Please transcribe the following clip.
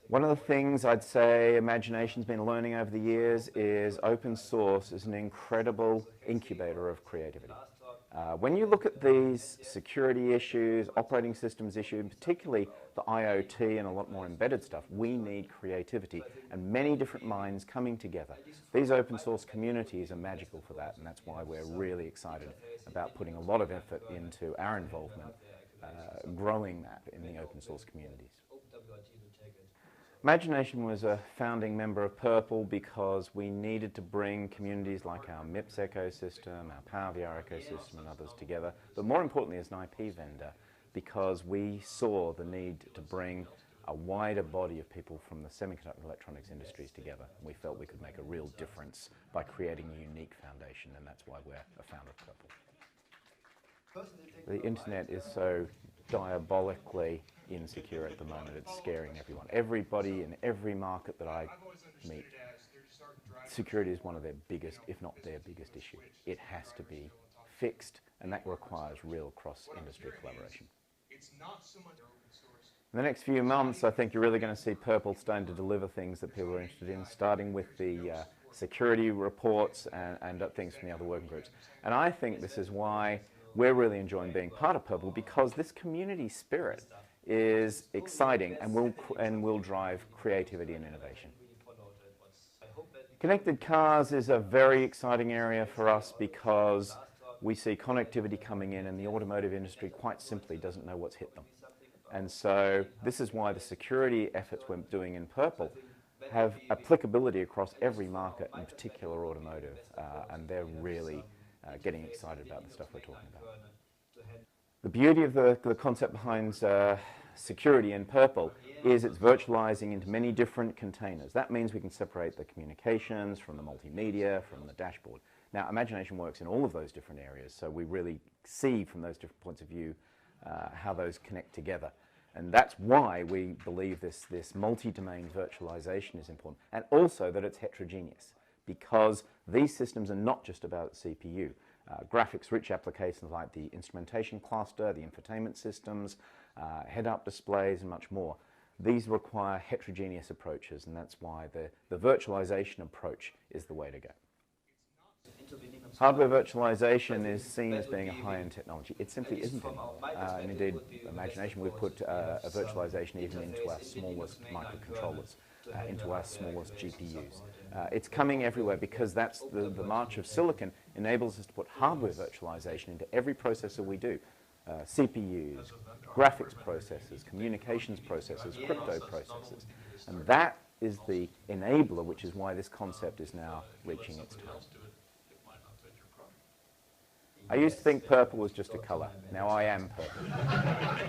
One of the things I'd say Imagination's been learning over the years is open source is an incredible incubator of creativity. When you look at these security issues, operating systems issues, particularly the IoT and a lot more embedded stuff, we need creativity and many different minds coming together. These open source communities are magical for that, and that's why we're really excited about putting a lot of effort into our involvement, growing that in the open source communities. Imagination was a founding member of prpl because we needed to bring communities like our MIPS ecosystem, our PowerVR ecosystem and others together, but more importantly as an IP vendor, because we saw the need to bring a wider body of people from the semiconductor electronics industries together. We felt we could make a real difference by creating a unique foundation, and that's why we're a founder of prpl. The internet is so diabolically insecure at the moment. It's scaring everyone. Everybody in every market that I meet, security is one of their biggest, if not their biggest issue. It has to be fixed, and that requires real cross-industry collaboration. In the next few months, I think you're really going to see prpl starting to deliver things that people are interested in, starting with the security reports and things from the other working groups. And I think this is why we're really enjoying being part of prpl, because this community spirit is exciting and will drive creativity and innovation. Connected cars is a very exciting area for us because we see connectivity coming in, and the automotive industry quite simply doesn't know what's hit them. And so this is why the security efforts we're doing in prpl have applicability across every market, in particular automotive, and they're really getting excited about the stuff we're talking about. The beauty of the concept behind security in prpl is it's virtualizing into many different containers. That means we can separate the communications from the multimedia, from the dashboard. Now, Imagination works in all of those different areas, so we really see from those different points of view how those connect together. And that's why we believe this multi-domain virtualization is important, and also that it's heterogeneous, because these systems are not just about CPU. Graphics-rich applications like the instrumentation cluster, the infotainment systems, head-up displays, and much more. These require heterogeneous approaches, and that's why the virtualization approach is the way to go. Hardware virtualization is seen as being a high-end technology. It simply isn't anymore. And indeed, Imagination, we've put a virtualization even into our smallest microcontrollers, into our smallest GPUs. It's coming everywhere because that's the march of silicon enables us to put hardware virtualization into every processor we do. CPUs, graphics processors, communications processors, crypto processors. And that is the enabler, which is why this concept is now reaching its time. I used to think purple was just a color. Now I am purple.